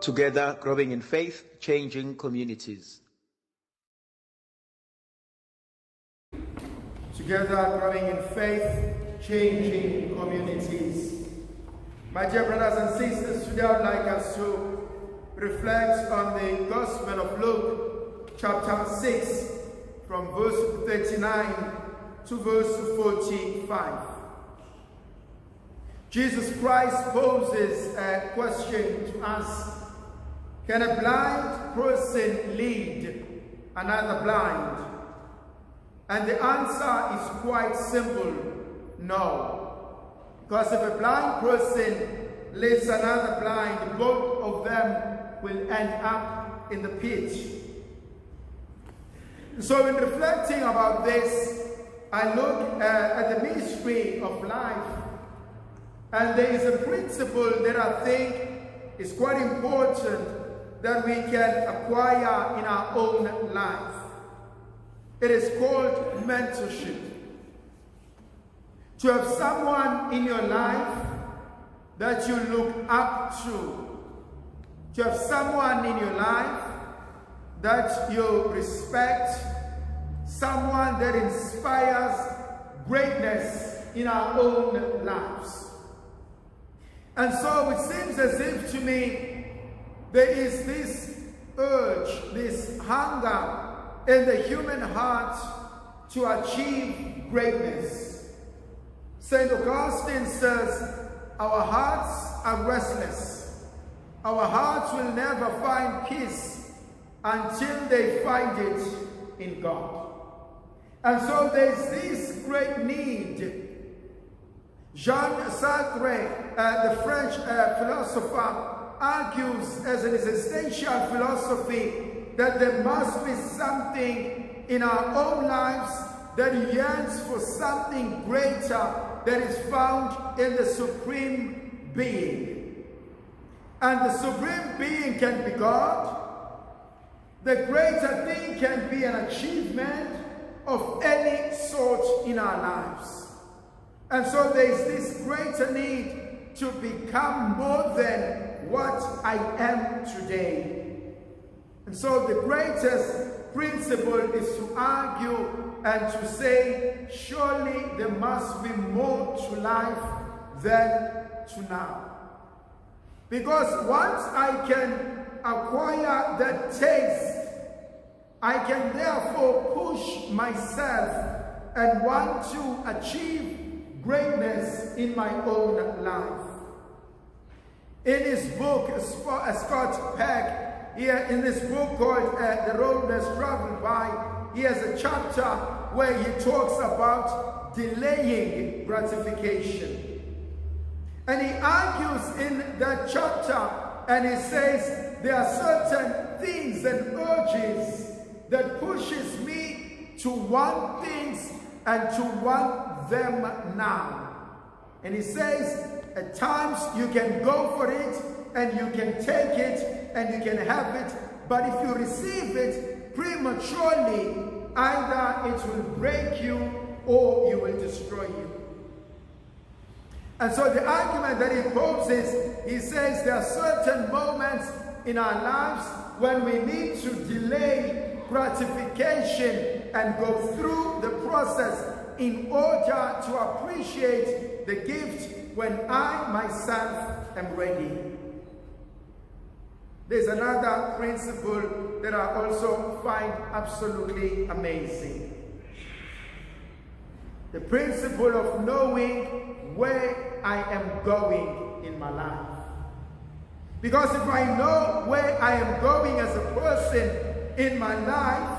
Together, growing in faith, changing communities. Together, growing in faith, changing communities. My dear brothers and sisters, today I would like us to reflect on the Gospel of Luke, chapter 6, from verse 39 to verse 45. Jesus Christ poses a question to us. Can a blind person lead another blind? And the answer is quite simple, no. Because if a blind person leads another blind, both of them will end up in the pit. So in reflecting about this, I look at the mystery of life, and there is a principle that I think is quite important that we can acquire in our own life. It is called mentorship. To have someone in your life that you look up to have someone in your life that you respect, someone that inspires greatness in our own lives. And so it seems as if to me there is this urge, this hunger in the human heart to achieve greatness. St. Augustine says, our hearts are restless. Our hearts will never find peace until they find it in God. And so there's this great need. Jean Sartre, the French philosopher, argues as an existential philosophy that there must be something in our own lives that yearns for something greater that is found in the Supreme Being. And the Supreme Being can be God. The greater thing can be an achievement of any sort in our lives. And so there is this greater need to become more than what I am today. And so the greatest principle is to argue and to say, surely there must be more to life than to now. Because once I can acquire that taste, I can therefore push myself and want to achieve greatness in my own life. In his book, Scott Peck, here in this book called The Road Less Traveled By, he has a chapter where he talks about delaying gratification. And he argues in that chapter, and he says there are certain things and urges that pushes me to want things and to want them now. And he says, at times you can go for it and you can take it and you can have it, but if you receive it prematurely, either it will break you or you will destroy you. And so the argument that he poses, he says there are certain moments in our lives when we need to delay gratification and go through the process in order to appreciate the gift when I myself am ready. There's another principle that I also find absolutely amazing. The principle of knowing where I am going in my life. Because if I know where I am going as a person in my life,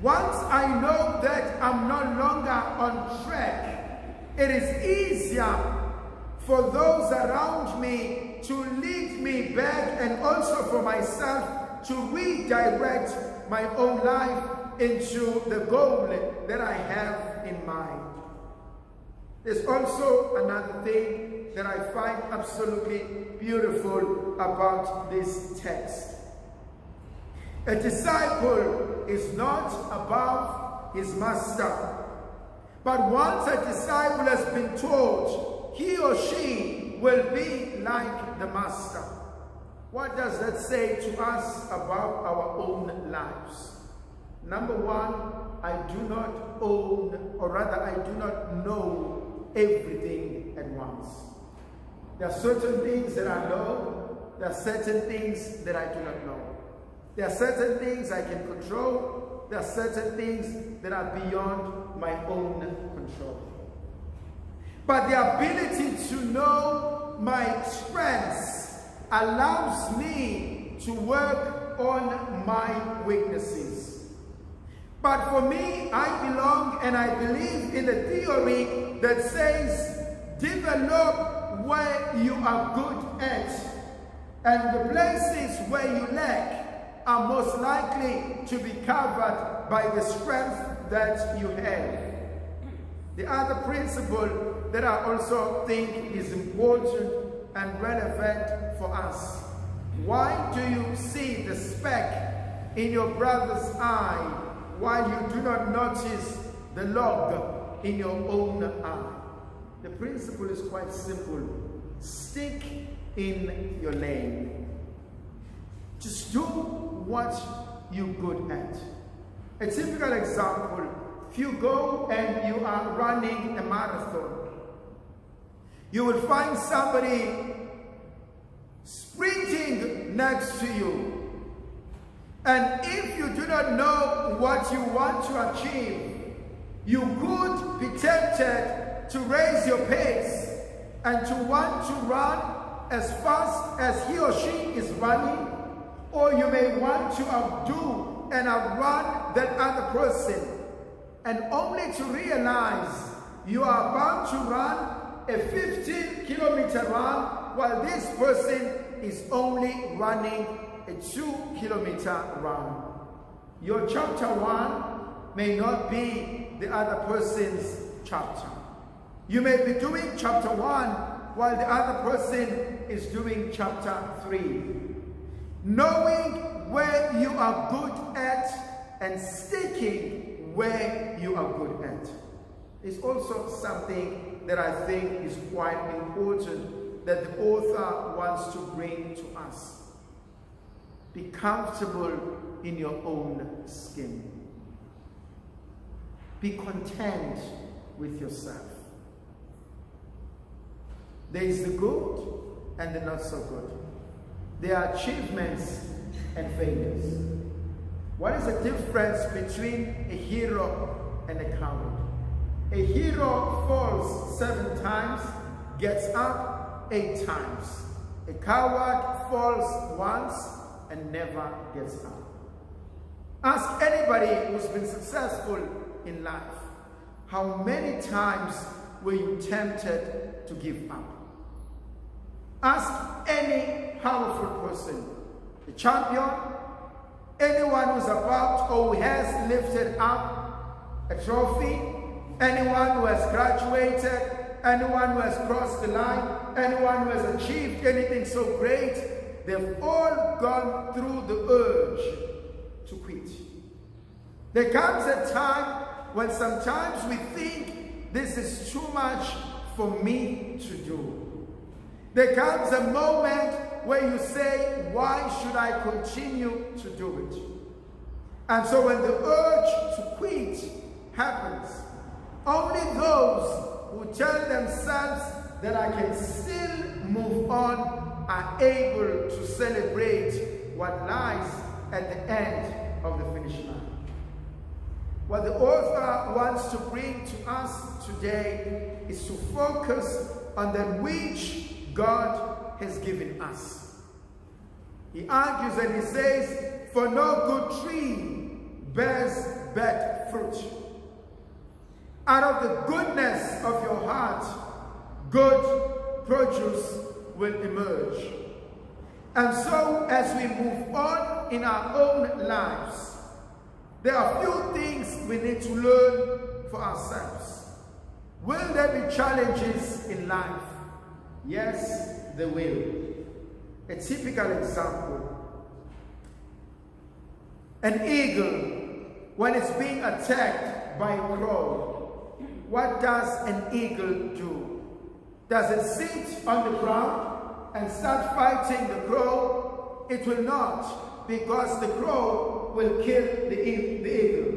once I know that I'm no longer on track, it is easier for those around me to lead me back, and also for myself to redirect my own life into the goal that I have in mind. There's also another thing that I find absolutely beautiful about this text. A disciple is not above his master. But once a disciple has been taught, he or she will be like the master. What does that say to us about our own lives? Number one, I do not own, or rather I do not know everything at once. There are certain things that I know, there are certain things that I do not know. There are certain things I can control, there are certain things that are beyond my own control. But the ability to know my strengths allows me to work on my weaknesses. But for me, I belong and I believe in the theory that says, develop where you are good at, and the places where you lack are most likely to be covered by the strength that you have. The other principle that I also think is important and relevant for us. Why do you see the speck in your brother's eye while you do not notice the log in your own eye? The principle is quite simple. Stick in your lane. Just do what you're good at. A typical example, if you go and you are running a marathon, you will find somebody sprinting next to you. And if you do not know what you want to achieve, you could be tempted to raise your pace and to want to run as fast as he or she is running, or you may want to outdo and outrun that other person, and only to realize you are about to run a 15-kilometer run while this person is only running a 2-kilometer run. Your chapter 1 may not be the other person's chapter. You may be doing chapter 1 while the other person is doing chapter 3. Knowing where you are good at and sticking where you are good at is also something that I think is quite important that the author wants to bring to us. Be comfortable in your own skin. Be content with yourself. There is the good and the not so good. There are achievements and failures. What is the difference between a hero and a coward? A hero falls 7 times, gets up 8 times. A coward falls once and never gets up. Ask anybody who's been successful in life, how many times were you tempted to give up? Ask any powerful person, a champion, anyone who's about or who has lifted up a trophy, anyone who has graduated, anyone who has crossed the line, anyone who has achieved anything so great, they've all gone through the urge to quit. There comes a time when sometimes we think this is too much for me to do. There comes a moment where you say, why should I continue to do it? And so when the urge to quit happens, only those who tell themselves that I can still move on are able to celebrate what lies at the end of the finish line. What the author wants to bring to us today is to focus on that which God has given us. He argues and he says, for no good tree bears bad fruit. Out of the goodness of your heart, good produce will emerge. And so, as we move on in our own lives, there are few things we need to learn for ourselves. Will there be challenges in life? Yes, there will. A typical example. An eagle, when it's being attacked by a crow, what does an eagle do? Does it sit on the ground and start fighting the crow? it will not, because the crow will kill the eagle.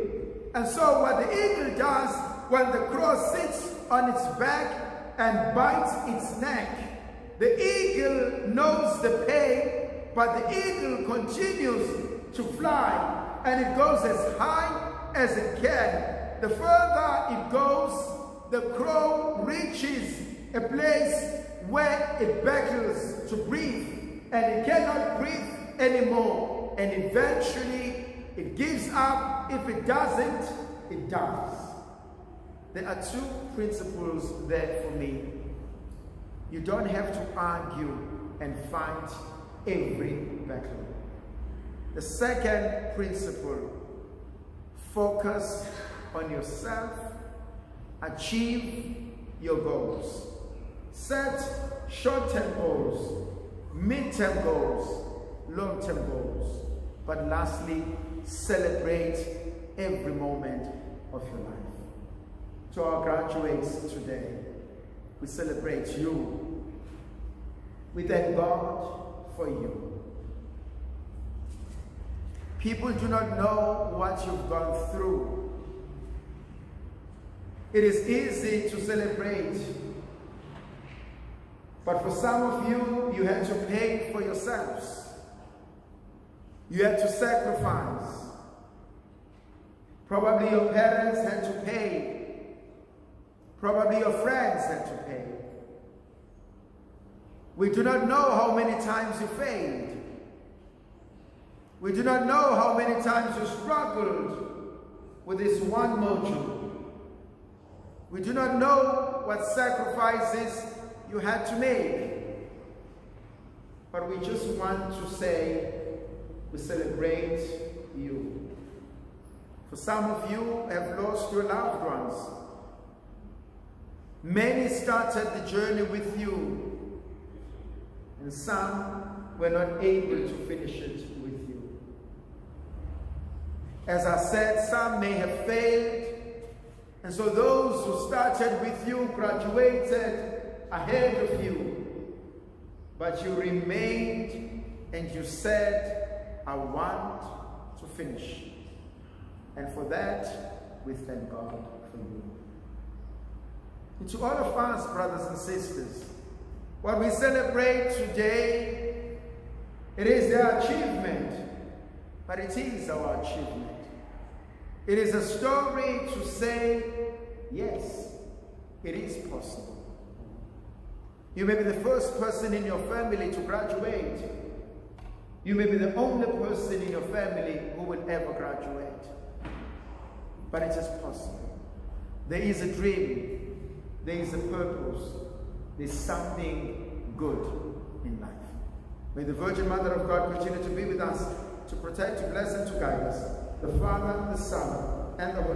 And so what the eagle does, when the crow sits on its back and bites its neck, the eagle knows the pain, but the eagle continues to fly, and it goes as high as it can. The further it goes, the crow reaches a place where it beggars to breathe, and it cannot breathe anymore, and eventually it gives up. If it doesn't, it dies. There are two principles there for me. You don't have to argue and fight every battle. The second principle, focus on yourself, achieve your goals. Set short-term goals, mid-term goals, long-term goals. But lastly, celebrate every moment of your life. To our graduates today, we celebrate you. We thank God for you. People do not know what you've gone through. It is easy to celebrate, but for some of you, you had to pay for yourselves. You had to sacrifice. Probably your parents had to pay. Probably your friends had to pay. We do not know how many times you failed. We do not know how many times you struggled with this one module. We do not know what sacrifices you had to make. But we just want to say, we celebrate you. For some of you have lost your loved ones. Many started the journey with you, and some were not able to finish it with you. As I said, some may have failed, and so those who started with you graduated ahead of you, but you remained and you said, I want to finish. And for that, we thank God for you. And to all of us, brothers and sisters, what we celebrate today, it is their achievement, but it is our achievement. It is a story to say, yes, it is possible. You may be the first person in your family to graduate. You may be the only person in your family who will ever graduate. But it is possible. There is a dream. There is a purpose. There's something good in life. May the Virgin Mother of God continue to be with us, to protect, to bless, and to guide us. The Father, the Son, and the Holy